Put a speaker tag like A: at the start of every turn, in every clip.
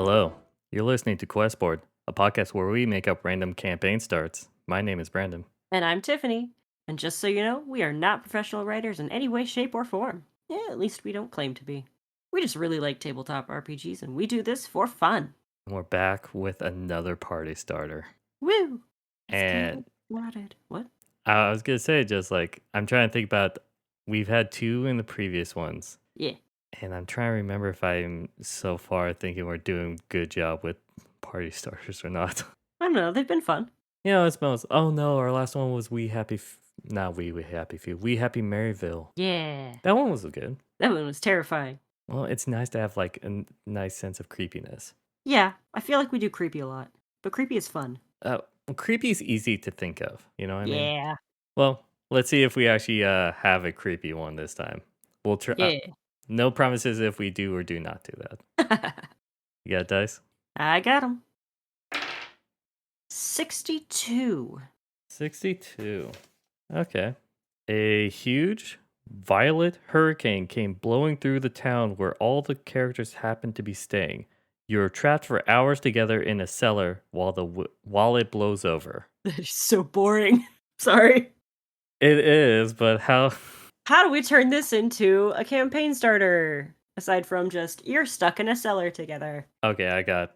A: Hello, you're listening to Questboard, a podcast where we make up random campaign starts. My name is Brandon.
B: And I'm Tiffany. And just so you know, we are not professional writers in any way, shape, or form. Yeah, at least we don't claim to be. We just really like tabletop RPGs, and we do this for fun.
A: And we're back with another party starter.
B: Woo! Let's get
A: And
B: it started. What?
A: I was going to say, just like, I'm trying to think about, we've had two in the previous ones.
B: Yeah.
A: And I'm trying to remember if I'm so far thinking we're doing a good job with party starters or not.
B: I don't know, they've been fun.
A: You know, it smells, oh no, our last one was We Happy, not We Happy Few, We Happy Maryville.
B: Yeah.
A: That one was good.
B: That one was terrifying.
A: Well, it's nice to have like a nice sense of creepiness.
B: Yeah, I feel like we do creepy a lot. But creepy is fun.
A: Well, creepy is easy to think of. You know what I mean?
B: Yeah.
A: Well, let's see if we actually have a creepy one this time. We'll try.
B: Yeah.
A: No promises if we do or do not do that. You got dice?
B: I got him. 62.
A: 62. Okay. A huge violet hurricane came blowing through the town where all the characters happened to be staying. You're trapped for hours together in a cellar while it blows over.
B: That is so boring. Sorry.
A: It is, but how?
B: How do we turn this into a campaign starter? Aside from just, you're stuck in a cellar together.
A: Okay, I got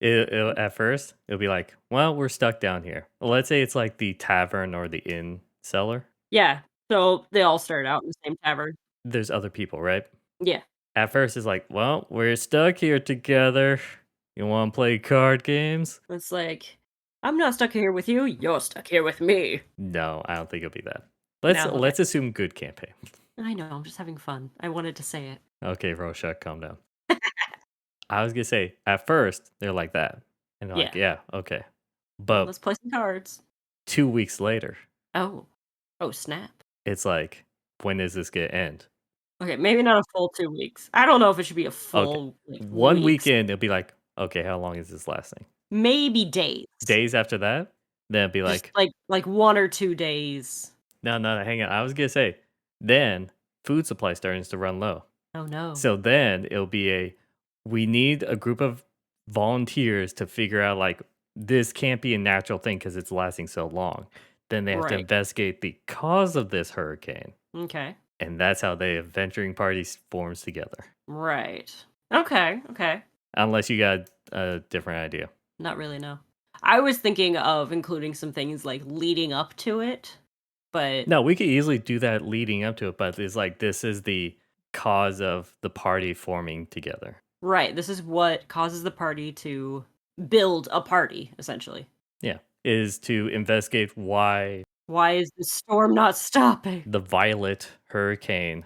A: it. At first, it'll be like, well, we're stuck down here. Let's say it's like the tavern or the inn cellar.
B: Yeah, so they all start out in the same tavern.
A: There's other people, right?
B: Yeah.
A: At first, it's like, well, we're stuck here together. You want to play card games?
B: It's like, I'm not stuck here with you, you're stuck here with me.
A: No, I don't think it'll be that.
B: No,
A: Let's assume good campaign.
B: I know, I'm just having fun. I wanted to say it.
A: Okay, Rorschach, calm down. I was gonna say at first they're like that, and they're like,
B: Yeah.
A: yeah, okay,
B: Well,
A: but
B: let's play some cards.
A: 2 weeks later,
B: Oh. Oh, snap.
A: it's like, when is this gonna end?
B: Okay, maybe not a full 2 weeks. I don't know if it should be a
A: Okay,
B: full, like,
A: 1
B: weeks.
A: weekend it'll be like, okay, how long is this lasting?
B: Maybe days.
A: Days after that, then it'll be
B: Just
A: like,
B: like 1 or 2 days.
A: no, hang on. I was gonna say, then food supply starts to run low.
B: Oh, no.
A: So then it'll be we need a group of volunteers to figure out like this can't be a natural thing because it's lasting so long. Then they have to
B: Right.
A: investigate the cause of this hurricane,
B: Okay.
A: and that's how the adventuring party forms together.
B: Right. Okay.
A: Unless you got a different idea.
B: Not really, no. I was thinking of including some things like leading up to it, but
A: No, we could easily do that leading up to it, but it's like this is the cause of the party forming together.
B: right, this is what causes the party to build a party, essentially.
A: Yeah, is to investigate why
B: Why is the storm not stopping?
A: the violet hurricane.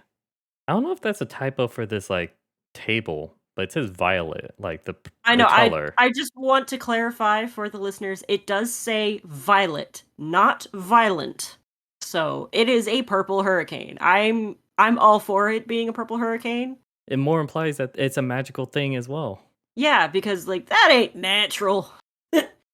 A: I don't know if that's a typo for this like table, but it says violet, like
B: I
A: the
B: know,
A: color.
B: I just want to clarify for the listeners, it does say violet, not violent. So, it is a purple hurricane. I'm all for it being a purple hurricane.
A: It more implies that it's a magical thing as well.
B: Yeah, because like that ain't natural.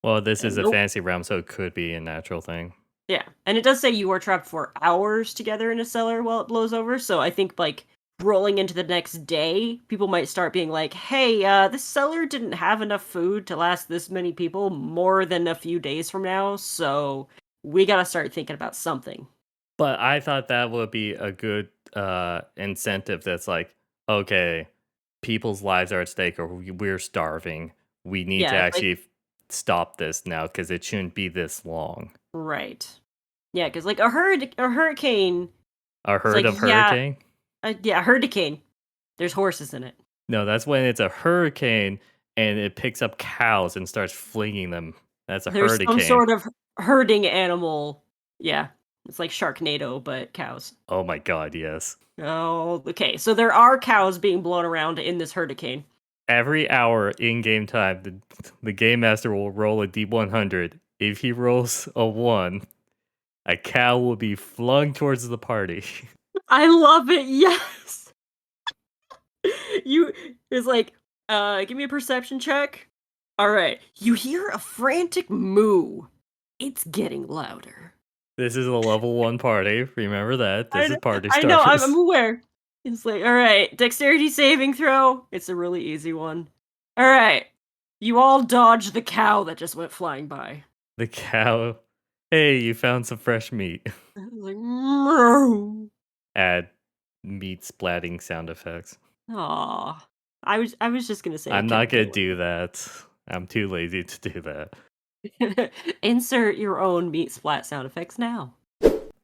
A: Well, this is a
B: Nope.
A: fantasy realm, so it could be a natural thing.
B: Yeah, and it does say you are trapped for hours together in a cellar while it blows over, so I think, like, rolling into the next day, people might start being like, "Hey, this cellar didn't have enough food to last this many people more than a few days from now, so we gotta start thinking about something."
A: But I thought that would be a good incentive that's like, okay, people's lives are at stake or we're starving. We need to
B: Yeah, like
A: actually stop this now because it shouldn't be this long.
B: right. Yeah, because like, a hurricane
A: A
B: is
A: herd
B: like,
A: of
B: yeah,
A: hurricane?
B: yeah, a hurricane. There's horses in it.
A: No, that's when it's a hurricane and it picks up cows and starts flinging them. That's a
B: There's some
A: hurricane.
B: sort of herding animal. Yeah, it's like Sharknado, but cows.
A: Oh my god, yes.
B: Oh, okay. So there are cows being blown around in this hurricane.
A: Every hour in game time, the game master will roll a D100. If he rolls a 1, a cow will be flung towards the party.
B: I love it. Yes. It's like, give me a perception check. All right. You hear a frantic moo. It's getting louder.
A: This is a level 1 party. Remember that. This is party
B: I know.
A: starters.
B: I'm aware. It's like, all right, dexterity saving throw. It's a really easy one. All right. You all dodged the cow that just went flying by.
A: The cow. Hey, you found some fresh meat.
B: It was like, "Meow."
A: Add meat splatting sound effects.
B: Aw. I was just gonna say it
A: I'm
B: kept
A: not gonna
B: going.
A: do that. I'm too lazy to do that.
B: Insert your own meat splat sound effects now.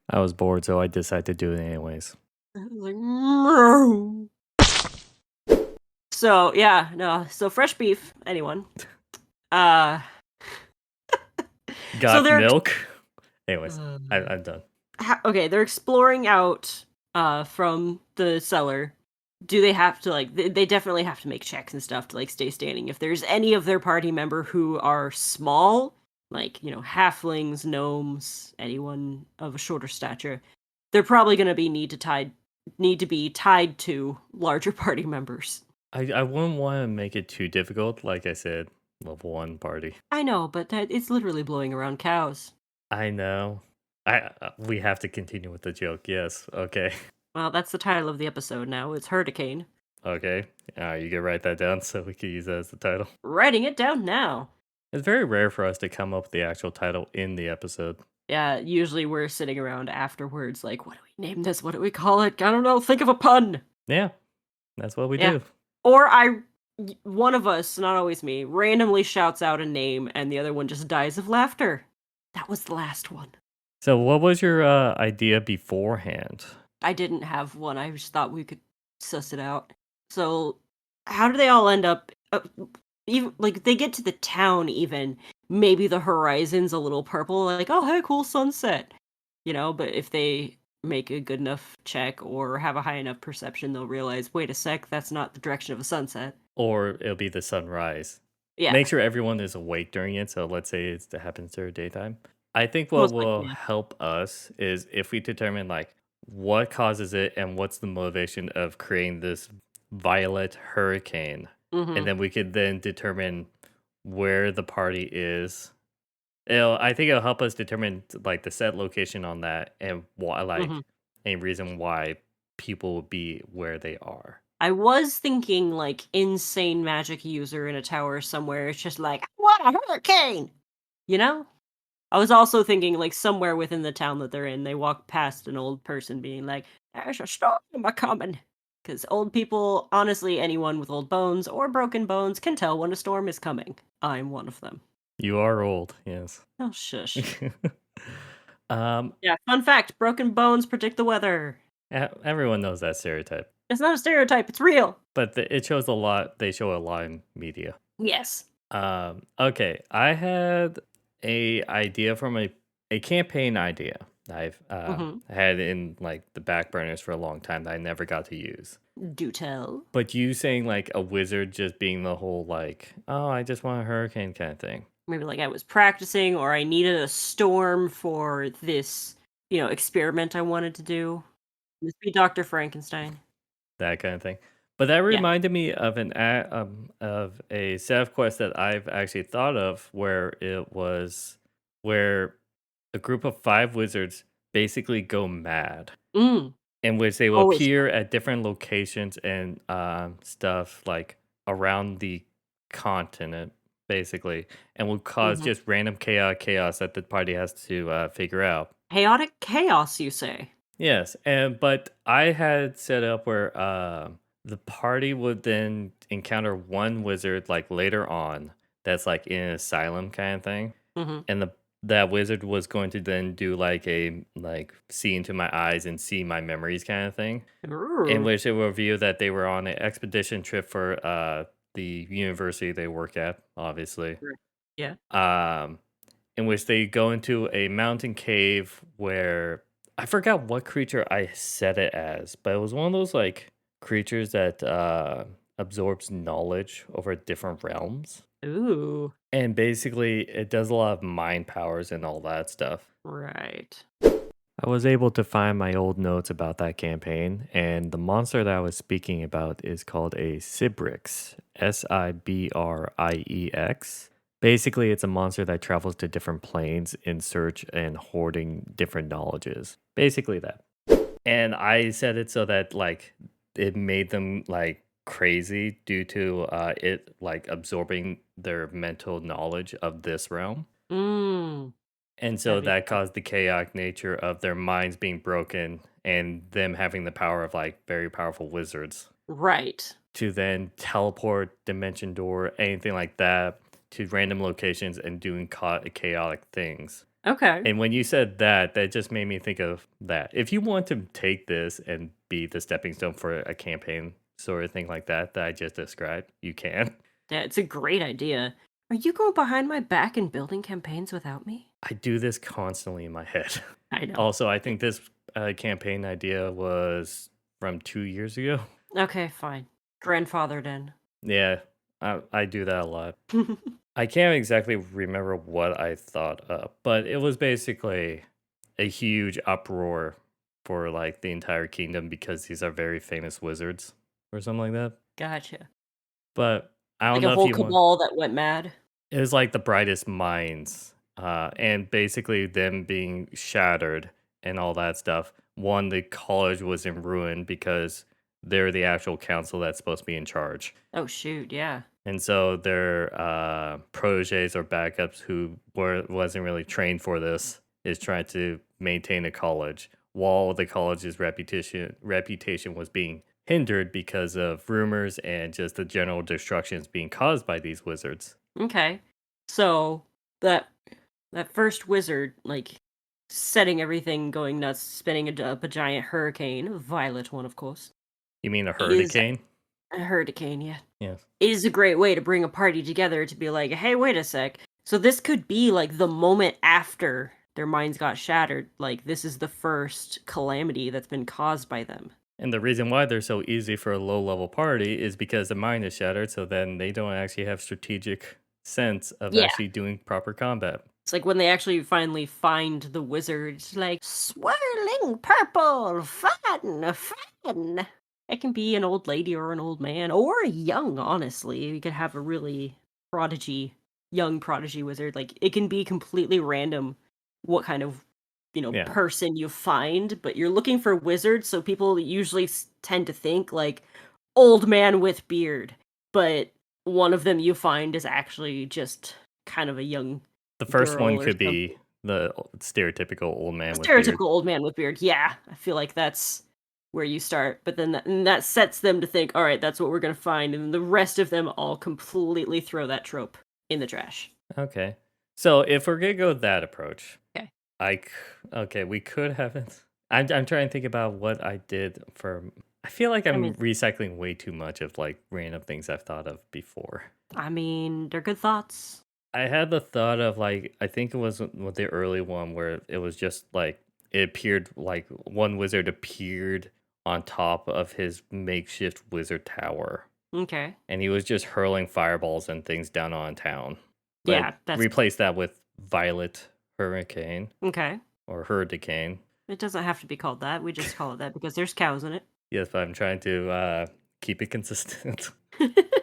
A: I was bored, so I decided to do it anyways.
B: It was like, "Meow." So yeah, no. So fresh beef, anyone. Uh so
A: Got
B: they're
A: milk? Anyways,
B: um,
A: I'm done.
B: okay, they're exploring out from the cellar. Do they have to like they definitely have to make checks and stuff to like stay standing. If there's any of their party member who are small, like, halflings, gnomes, anyone of a shorter stature, they're probably going to be need to be tied to larger party members.
A: I wouldn't want to make it too difficult. Like I said, level 1 party.
B: I know, but it's literally blowing around cows.
A: I know. We have to continue with the joke. Yes. Okay.
B: Well, that's the title of the episode now. It's Herd-icane.
A: Okay. You can write that down so we can use that as the title.
B: Writing it down now.
A: It's very rare for us to come up with the actual title in the episode.
B: Yeah, usually we're sitting around afterwards like, what do we name this? What do we call it? I don't know. Think of a pun.
A: Yeah, that's what we
B: Yeah.
A: do.
B: Or one of us, not always me, randomly shouts out a name and the other one just dies of laughter. That was the last one.
A: So, what was your idea beforehand?
B: I didn't have one. I just thought we could suss it out. So, how do they all end up? Even like they get to the town, even maybe the horizon's a little purple, like, oh hey, cool sunset, But if they make a good enough check or have a high enough perception, they'll realize, wait a sec, that's not the direction of a sunset.
A: Or it'll be the sunrise.
B: Yeah,
A: Make sure everyone is awake during it. So, let's say it happens during daytime. I think what
B: most
A: will
B: likely. Yeah.
A: help us is if we determine like what causes it and what's the motivation of creating this violet hurricane, and
B: Mm-hmm.
A: then we could then determine where the party is. I think it'll help us determine like the set location on that and why,
B: Mm-hmm.
A: like any reason why people would be where they are.
B: I was thinking like insane magic user in a tower somewhere. It's just like, what a hurricane! You know? I was also thinking like somewhere within the town that they're in, they walk past an old person being like, there's a storm a coming. Because old people, honestly, anyone with old bones or broken bones can tell when a storm is coming. I'm one of them.
A: You are old, yes.
B: Oh, shush.
A: um,
B: Yeah, fun fact, broken bones predict the weather.
A: everyone knows that stereotype,
B: It's not a stereotype, it's real.
A: but it shows a lot. They show a lot in media.
B: Yes.
A: Okay, I had a idea from a campaign idea I've
B: Mm-hmm.
A: had in like the back burners for a long time that I never got to use.
B: Do tell.
A: But you saying like a wizard just being the whole like, oh, I just want a hurricane kind of thing.
B: Maybe like I was practicing or I needed a storm for this, experiment I wanted to do. Let's be Dr. Frankenstein.
A: That kind of thing. But that
B: Yeah.
A: reminded me of of a set of quests that I've actually thought of where a group of 5 wizards basically go mad,
B: Mm.
A: in which they will
B: Always
A: appear at different locations and stuff like around the continent, basically, and will cause
B: mhm.
A: just random chaos that the party has to figure out.
B: Chaotic chaos, you say?
A: Yes, and but I had set up where the party would then encounter one wizard like later on that's like in an asylum kind of thing,
B: Mhm.
A: and that wizard was going to then do like a like see into my eyes and see my memories kind of thing, in
B: Ooh.
A: which it will reveal that they were on an expedition trip for the university they work at, obviously.
B: Right. Yeah.
A: Um, in which they go into a mountain cave where I forgot what creature I set it as, but it was one of those like creatures that absorbs knowledge over different realms.
B: Ooh.
A: And basically, it does a lot of mind powers and all that stuff.
B: Right.
A: I was able to find my old notes about that campaign, and the monster that I was speaking about is called a Sibrix, Sibriex. Basically, it's a monster that travels to different planes in search and hoarding different knowledges. Basically, that. And I said it so that, like, it made them, like, crazy due to it like absorbing their mental knowledge of this realm.
B: Mm,
A: And so
B: that'd be
A: that
B: fun.
A: caused the chaotic nature of their minds being broken and them having the power of like very powerful wizards
B: Right.
A: to then teleport, dimension door, anything like that to random locations and doing chaotic things.
B: Okay.
A: And when you said that, that just made me think of that. If you want to take this and be the stepping stone for a campaign sort of thing like that that I just described, you can.
B: Yeah, it's a great idea. Are you going behind my back and building campaigns without me?
A: I do this constantly in my head.
B: I know.
A: Also, I think this campaign idea was from 2 years ago.
B: Okay, fine. Grandfathered in.
A: Yeah, I do that a lot. I can't exactly remember what I thought of, but it was basically a huge uproar for like the entire kingdom because these are very famous wizards or something like that.
B: Gotcha.
A: But I don't
B: Like a
A: know if
B: whole
A: you want.
B: cabal that went mad.
A: It was like the brightest minds, and basically them being shattered and all that stuff. One, the college was in ruin because they're the actual council that's supposed to be in charge.
B: Oh shoot, yeah.
A: And so their proteges or backups who wasn't really trained for this is trying to maintain a college while the college's reputation was being hindered because of rumors and just the general destructions being caused by these wizards.
B: Okay. So that that first wizard, like setting everything going nuts, spinning up a giant hurricane, a violet one, of course,
A: You mean a
B: is
A: hurricane?
B: a hurricane, yeah.
A: Yes.
B: Is a great way to bring a party together to be like, hey, wait a sec. So this could be like the moment after their minds got shattered. Like this is the first calamity that's been caused by them.
A: And the reason why they're so easy for a low level party is because the mind is shattered, so then they don't actually have strategic sense of
B: Yeah.
A: actually doing proper combat.
B: It's like when they actually finally find the wizard, it's like swirling purple, fun, fun. It can be an old lady or an old man or a young, honestly. You could have a really prodigy, young prodigy wizard. Like it can be completely random what kind of,
A: Yeah.
B: person you find, but you're looking for wizards, so people usually tend to think like old man with beard, but one of them you find is actually just kind of a young
A: The first one
B: girl or
A: could
B: something.
A: be the stereotypical old man with beard.
B: Stereotypical old man with beard. Yeah, I feel like that's where you start, but then that sets them to think, all right, that's what we're gonna find, and the rest of them all completely throw that trope in the trash.
A: Okay. So if we're gonna go that approach,
B: Okay.
A: I c- okay, we could have it. I'm trying to think about what I did for. I feel like
B: I
A: I'm
B: mean,
A: recycling way too much of like random things I've thought of before.
B: they're good thoughts.
A: I had the thought of like I think it was with the early one where it was just like it appeared like one wizard appeared on top of his makeshift wizard tower,
B: Okay.
A: and he was just hurling fireballs and things down on town. But
B: Yeah, that's
A: replace that with Violet Hurricane
B: okay.
A: or Herd-icane.
B: It doesn't have to be called that. We just call it that because there's cows in
A: Yes, but I'm trying to keep it consistent.
B: it.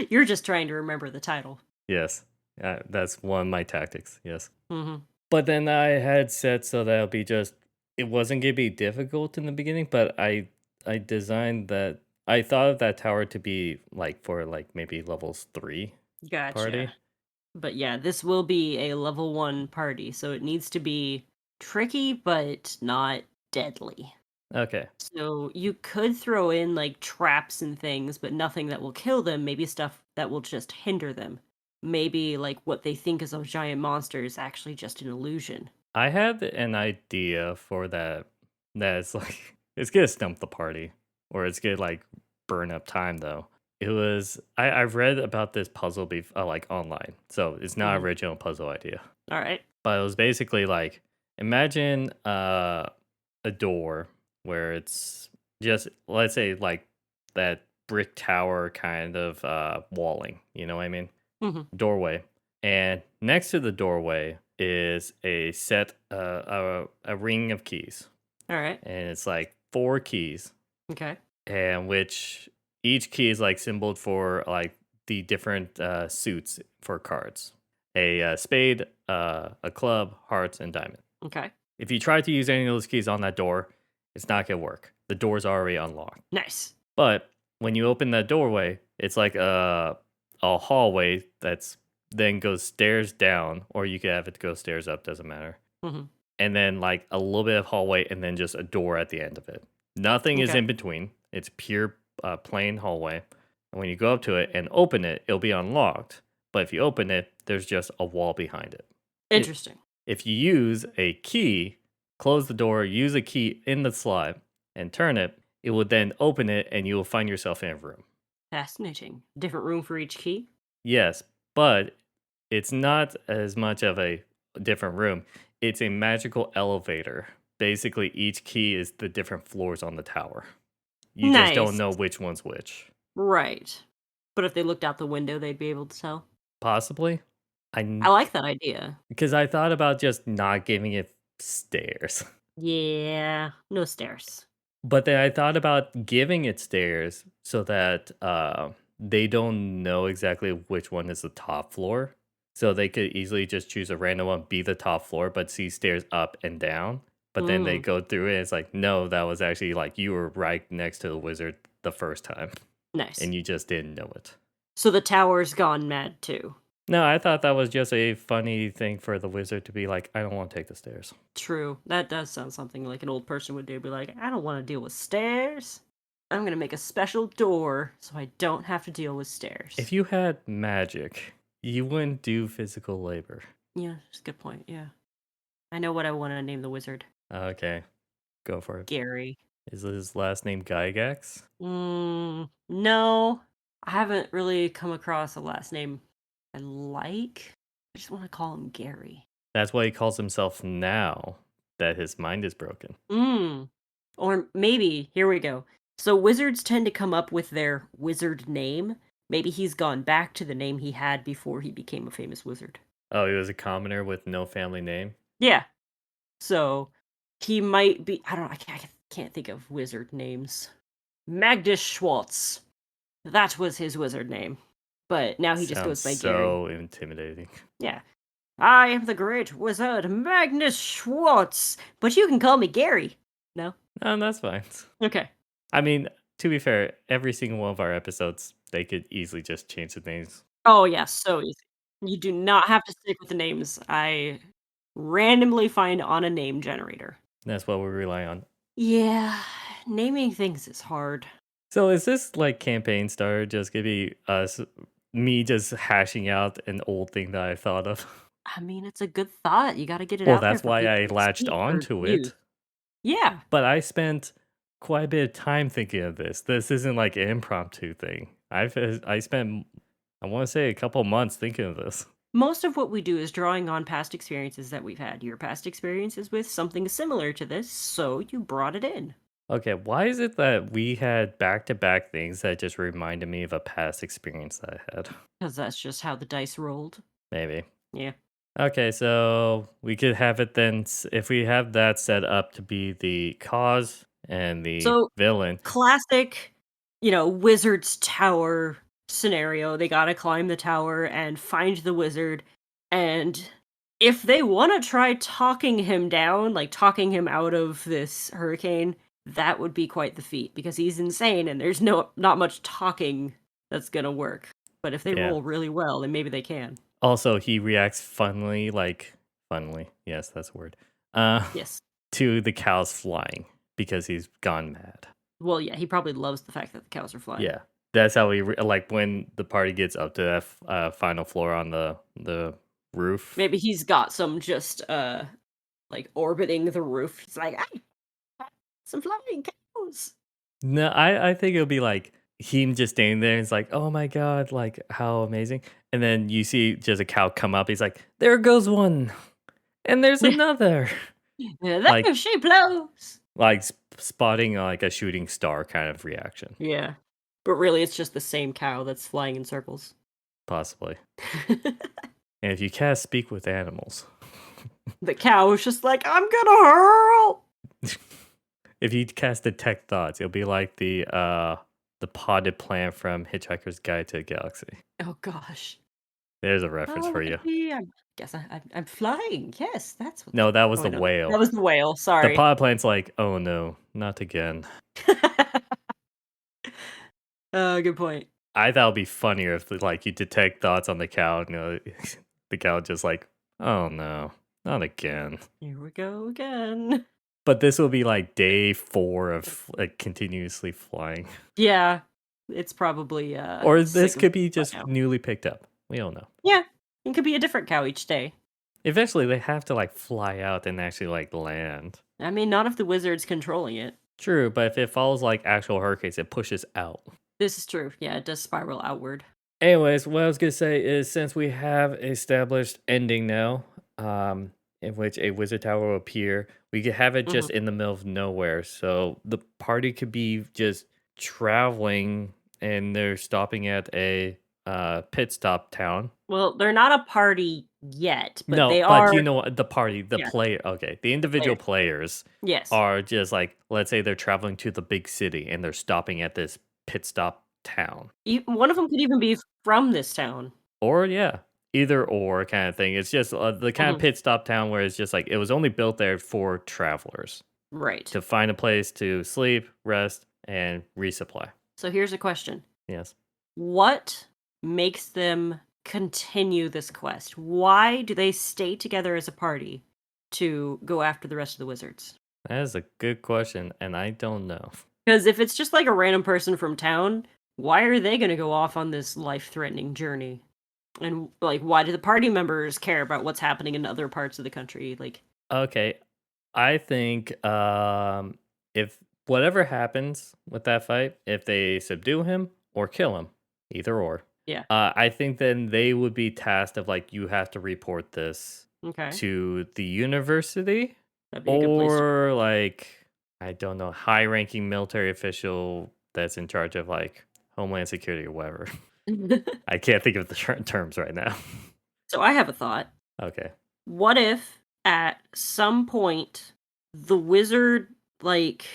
B: You're just trying to remember the title.
A: Yes, that's one of my tactics. Yes.
B: Mhm.
A: But then I had said so that'll be just it wasn't gonna be difficult in the beginning, but I designed that I thought of that tower to be like for like maybe levels 3
B: Gotcha.
A: party.
B: But yeah, this will be a level 1 party, so it needs to be tricky but not deadly.
A: Okay.
B: So you could throw in like traps and things, but nothing that will kill them, maybe stuff that will just hinder them. Maybe like what they think is a giant monster is actually just an illusion.
A: I had an idea for that that's like it's gonna stump the party or it's gonna like burn up time though. It was I've read about this puzzle like online, so it's not
B: Mhm.
A: original puzzle idea.
B: All right.
A: But it was basically like imagine a door where it's just let's say like that brick tower kind of walling, you know what I mean?
B: Mhm.
A: Doorway. And next to the doorway is a set a ring of keys.
B: All right.
A: And it's like four keys
B: Okay.
A: and which each key is like symboled for like the different suits for cards. A spade, a club, hearts, and diamond.
B: Okay.
A: If you try to use any of those keys on that door, it's not gonna work. The door's already unlocked.
B: Nice.
A: But when you open that doorway, it's like a hallway that's then goes stairs down, or you could have it go stairs up, doesn't matter.
B: Mhm.
A: And then like a little bit of hallway, and then just a door at the end of it. Nothing is
B: Okay.
A: in between. It's pure plain hallway. And when you go up to it and open it, it'll be unlocked. But if you open it, there's just a wall behind it. It
B: Interesting.
A: if you use a key, close the door, use a key in the slot, and turn it, it will then open it, and you will find yourself in a room.
B: Fascinating. Different room for each key?
A: Yes, but it's not as much of a different room. It's a magical elevator. Basically, each key is the different floors on the tower. You just don't
B: Nice.
A: know which one's which.
B: Right. But if they looked out the window, they'd be able to tell?
A: Possibly.
B: I like that idea.
A: Because I thought about just not giving it stairs.
B: Yeah. No stairs.
A: But then I thought about giving it stairs so that they don't know exactly which one is the top floor. So they could easily just choose a random one, be the top floor, but see stairs up and down. But then they
B: Mm,
A: go through it, and it's like, no, that was actually like you were right next to the wizard the first time,
B: nice.
A: and you just didn't know it.
B: So the tower's gone mad too.
A: No, I thought that was just a funny thing for the wizard to be like, I don't want to take the stairs.
B: True. That does sound something like an old person would do. Be like, I don't want to deal with stairs. I'm going to make a special door so I don't have to deal with stairs.
A: If you had magic, you wouldn't do physical labor.
B: Yeah, that's a good point. Yeah. I know what I want to name the wizard.
A: Okay, go for it.
B: Gary.
A: Is his last name Gygax?
B: No. I haven't really come across a last name I like. I just want to call him Gary.
A: That's what he calls himself now that his mind is broken.
B: Or maybe, here we go. So wizards tend to come up with their wizard name. Maybe he's gone back to the name he had before he became a famous wizard.
A: Oh, he was a commoner with no family name?
B: Yeah. So he might be. I can't think of wizard names. Magnus Schwartz. That was his wizard name. But now he just
A: Sounds
B: goes by Gary.
A: so intimidating.
B: Yeah. I am the great wizard Magnus Schwartz, but you can call me Gary. No?
A: No, that's fine.
B: Okay.
A: I mean, to be fair, every single one of our episodes, they could easily just change the names.
B: Oh, yeah, so easy. You do not have to stick with the names I randomly find on a name generator.
A: That's what we rely on.
B: Yeah, naming things is hard.
A: So is this like campaign starter just gonna be me just hashing out an old thing that I thought of?
B: I mean, it's a good thought. You gotta get it
A: Well,
B: out there
A: that's
B: for
A: why I
B: people to
A: latched
B: see or
A: onto
B: use.
A: it.
B: Yeah.
A: But I spent quite a bit of time thinking of this. This isn't like an impromptu thing. I spent I want to say a couple months thinking of this.
B: Most of what we do is drawing on past experiences that we've had. Your past experiences with something similar to this, so you brought it in.
A: Okay, why is it that we had back-to-back things that just reminded me of a past experience that I had?
B: Because that's just how the dice rolled.
A: Maybe.
B: Yeah.
A: Okay, so we could have it then if we have that set up to be the cause and the
B: So,
A: villain.
B: classic, wizard's tower scenario. They gotta climb the tower and find the wizard. And if they want to try talking him down, like talking him out of this hurricane, that would be quite the feat because he's insane and there's not much talking that's gonna work. But if they
A: Yeah.
B: roll really well, then maybe they can.
A: Also, he reacts funnily. Yes, that's a word.
B: Yes.
A: To the cows flying because he's gone mad.
B: Well, yeah, he probably loves the fact that the cows are flying.
A: Yeah, that's how he like when the party gets up to that final floor on the roof.
B: Maybe he's got some just like orbiting the roof. It's like, some flying cows.
A: No, I think it'll be like him just standing there and it's like, oh my god, like how amazing. And then you see just a cow come up. He's like, there goes one, and there's another.
B: There
A: Like-
B: she blows.
A: Like spotting like a shooting star kind of reaction,
B: Yeah. But really, it's just the same cow that's flying in circles.
A: possibly. And if you cast speak with animals,
B: The cow is just like, I'm gonna hurl.
A: if you cast detect thoughts, it'll be like the potted plant from Hitchhiker's Guide to the Galaxy.
B: Oh gosh.
A: There's a reference
B: Oh,
A: for
B: look
A: you.
B: at me. I guess I'm flying. Yes, that's what.
A: No, that was
B: Oh,
A: the
B: no,
A: whale.
B: That was the whale.
A: The
B: Sorry.
A: potted plant's like, oh no, not again.
B: Good point.
A: I thought it'd be funnier if like you detect thoughts on the cow, the cow just like, oh no, not again.
B: Here we go again.
A: But this will be like day 4 of like continuously flying.
B: Yeah, it's probably
A: Or this
B: sick of
A: could be
B: by
A: just
B: now.
A: newly picked up. We don't know.
B: Yeah, it could be a different cow each day.
A: Eventually they have to like fly out and actually like land.
B: I mean, not if the wizard's controlling it.
A: True, but if it follows like actual hurricanes, it pushes out.
B: This is true. Yeah, it does spiral outward.
A: Anyways, what I was gonna say is since we have established ending now, in which a wizard tower will appear, we could have it
B: Mhm.
A: just in the middle of nowhere. So the party could be just traveling and they're stopping at a pit stop town.
B: Well, they're not a party yet, but
A: No,
B: they
A: but
B: are.
A: you know what? The party, the
B: Yeah,
A: player, okay, the individual
B: players.
A: players
B: Yes.
A: are just like, let's say they're traveling to the big city and they're stopping at this pit stop town.
B: One of them could even be from this town.
A: Or yeah, either or kind of thing. It's just the kind of
B: Mhm.
A: pit stop town where it's just like it was only built there for travelers
B: Right.
A: to find a place to sleep, rest, and resupply.
B: So here's a question.
A: Yes,
B: What makes them continue this quest? Why do they stay together as a party to go after the rest of the wizards?
A: that is a good question, and I don't know.
B: Because if it's just like a random person from town, why are they going to go off on this life-threatening journey? And like, why do the party members care about what's happening in other parts of the country? Like,
A: Okay, I think if whatever happens with that fight, if they subdue him or kill him, either or,
B: yeah,
A: I think then they would be tasked of like you have to report this
B: okay,
A: to the university
B: that'd be a good place.
A: or like I don't know, high ranking military official that's in charge of like homeland security or whatever. I can't think of the terms right now.
B: So I have a thought.
A: Okay.
B: What if at some point the wizard like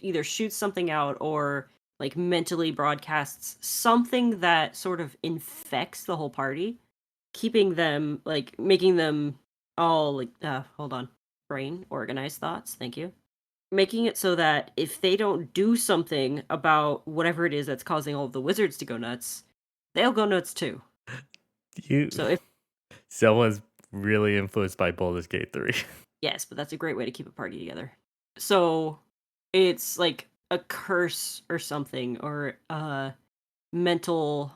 B: either shoots something out or like mentally broadcasts something that sort of infects the whole party, keeping them like making them all like hold on. Brain, organized thoughts, thank you. Making it so that if they don't do something about whatever it is that's causing all of the wizards to go nuts, they'll go nuts too.
A: You
B: So if
A: someone's really influenced by Baldur's Gate 3.
B: yes, but that's a great way to keep a party together. So it's like a curse or something, or mental.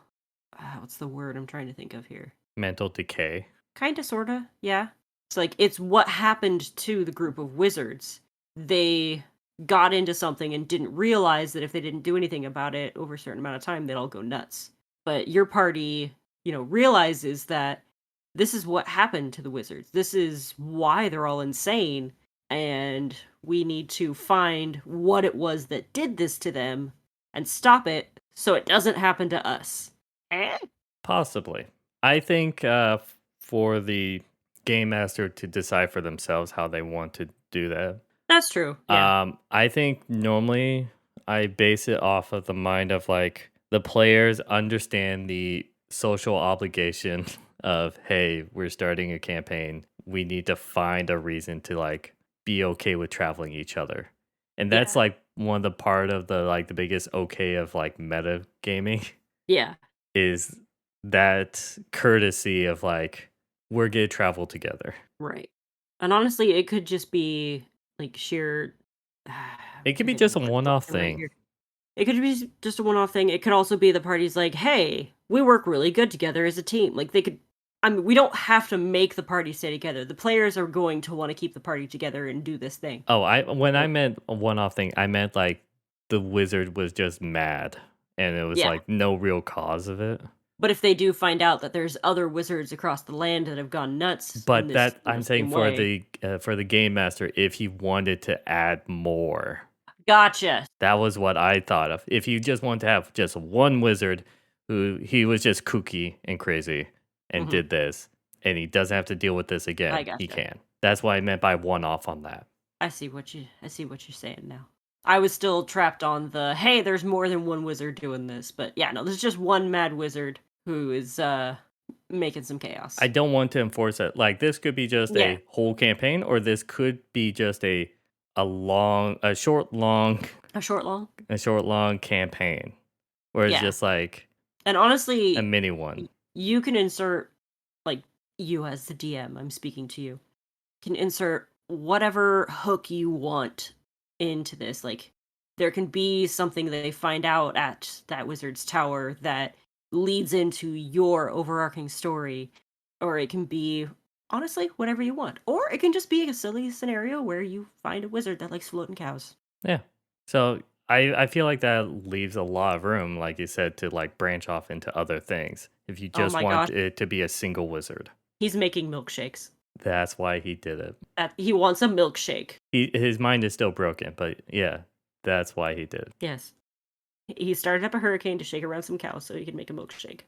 B: What's the word I'm trying to think of here?
A: Mental decay.
B: Kinda, sorta, yeah. It's like it's what happened to the group of wizards. They got into something and didn't realize that if they didn't do anything about it over a certain amount of time, they'd all go nuts. But your party, realizes that this is what happened to the wizards. This is why they're all insane. And we need to find what it was that did this to them and stop it so it doesn't happen to us. Eh?
A: Possibly. I think for the game master to decide for themselves how they want to do that.
B: That's true. Yeah.
A: I think normally I base it off of the mind of like the players understand the social obligation of hey, we're starting a campaign. We need to find a reason to like be okay with traveling each other. And that's
B: Yeah.
A: like one of the part of the like the biggest okay of like meta gaming
B: Yeah.
A: is that courtesy of like we're gonna travel together.
B: Right. And honestly, it could just be like sheer.
A: It could
B: I'm
A: be
B: thinking
A: just a
B: of words
A: one-off
B: right
A: thing.
B: here. It could be just a one-off thing. It could also be the party's like, "Hey, we work really good together as a team." Like they could. I mean, we don't have to make the party stay together. The players are going to want to keep the party together and do this thing.
A: Oh, I when I
B: So,
A: meant a one-off thing, I meant like the wizard was just mad and it was
B: yeah.
A: like no real cause of it.
B: But if they do find out that there's other wizards across the land that have gone nuts in
A: But
B: this
A: that I'm saying
B: same way,
A: for the game master if he wanted to add more.
B: gotcha.
A: That was what I thought of. If you just want to have just one wizard who he was just kooky and crazy and
B: Hmm.
A: did this and he doesn't have to deal with this
B: I
A: again, he
B: gotcha.
A: can. That's what I meant by one-off on that.
B: I see what you're saying now. I was still trapped on the hey, there's more than one wizard doing this, but yeah, no, there's just one mad wizard who is making some
A: I
B: chaos.
A: don't want to enforce it. Like this could be just
B: Yeah,
A: a whole campaign, or this could be just a long,
B: a short long.
A: a short long campaign or it's
B: Yeah.
A: just like
B: And
A: a
B: honestly,
A: mini one?
B: you can insert, like, you as the DM, I'm speaking to you, can insert whatever hook you want into this. Like, there can be something that they find out at that wizard's tower that leads into your overarching story, or it can be honestly whatever you want, or it can just be a silly scenario where you find a wizard that likes floating cows.
A: Yeah. So I feel like that leaves a lot of room, like you said, to like branch off into other things. If you
B: Oh
A: just
B: my
A: want
B: gosh,
A: it to be a single wizard,
B: he's making milkshakes.
A: that's why he did it.
B: That he wants a milkshake.
A: His mind is still broken, but yeah, that's why he did it.
B: Yes. He started up a hurricane to shake around some cows so he could make a milkshake.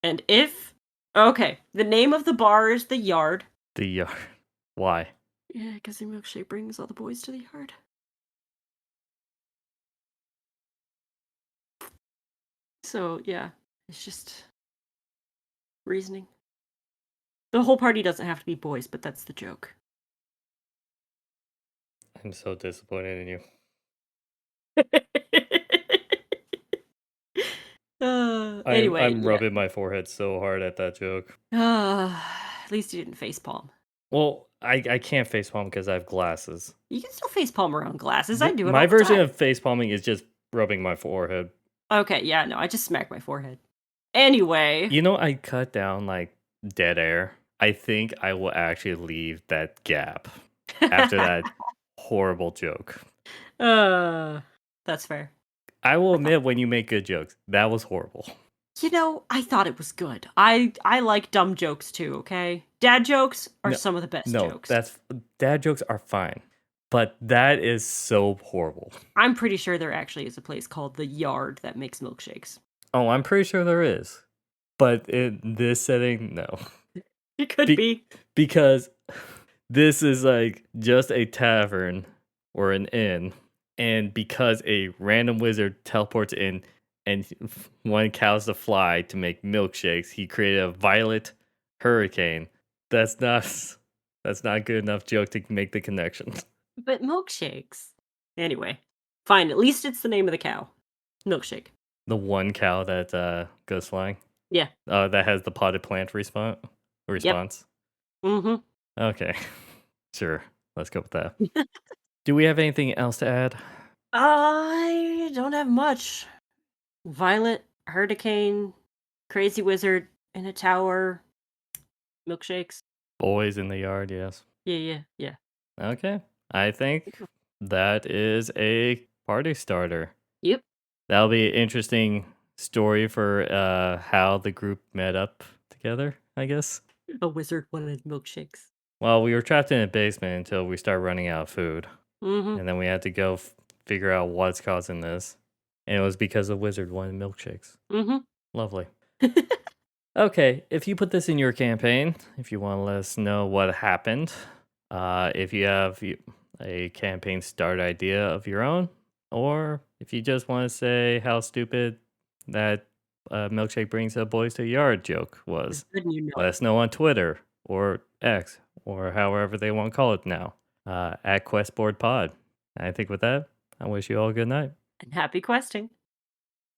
B: And if okay, the name of the bar is the Yard.
A: The yard. Why?
B: Yeah, because the milkshake brings all the boys to the yard. So yeah, it's just reasoning. The whole party doesn't have to be boys, but that's the joke.
A: I'm so disappointed in you.
B: Anyway,
A: I'm
B: yeah.
A: rubbing my forehead so hard at that joke.
B: At least you didn't face palm.
A: Well, I can't facepalm because I have glasses.
B: You can still face palm around glasses. I do it
A: My
B: all the
A: version
B: time.
A: of facepalming is just rubbing my forehead.
B: Okay, yeah, no, I just smacked my forehead. Anyway,
A: You know, I cut down like dead air. I think I will actually leave that gap after that horrible joke.
B: uh, that's fair.
A: I will
B: I thought,
A: admit when you make good jokes, that was horrible.
B: I thought it was good. I like dumb jokes too. Okay, dad jokes are
A: No,
B: some of the best
A: no,
B: jokes.
A: that's dad jokes are fine, but that is so horrible.
B: I'm pretty sure there actually is a place called the Yard that makes milkshakes.
A: Oh, I'm pretty sure there is, but in this setting, no.
B: It could
A: Be-
B: be.
A: because this is like just a tavern or an inn, and because a random wizard teleports in and one cows to fly to make milkshakes, he created a violet hurricane. That's not that's not a good enough joke to make the connection.
B: But milkshakes. Anyway, fine. At least it's the name of the cow. Milkshake.
A: The one cow that goes flying,
B: Yeah.
A: that has the potted plant
B: Yep.
A: response.
B: Mm-hmm.
A: Okay, sure, let's go with that. Do we have anything else to add?
B: I don't have much. Violet, Herd-icane, crazy wizard in a tower, milkshakes.
A: Boys in the yard, yes.
B: Yeah.
A: Okay. I think that is a party starter.
B: Yep.
A: That'll be an interesting story for how the group met up together, I guess.
B: A wizard wanted milkshakes.
A: Well, we were trapped in a basement until we started running out of food.
B: Mm-hmm.
A: And then we had to go figure out what's causing this. And it was because the wizard wanted milkshakes.
B: Mm-hmm.
A: Lovely. Okay, if you put this in your campaign, if you want to let us know what happened, if you have a campaign start idea of your own, or if you just want to say how stupid that milkshake brings a boys to a yard joke was,
B: Good you know.
A: let us know on Twitter or X or however they want to call it now, at QuestBoardPod. I think with that, I wish you all a good night.
B: And happy questing.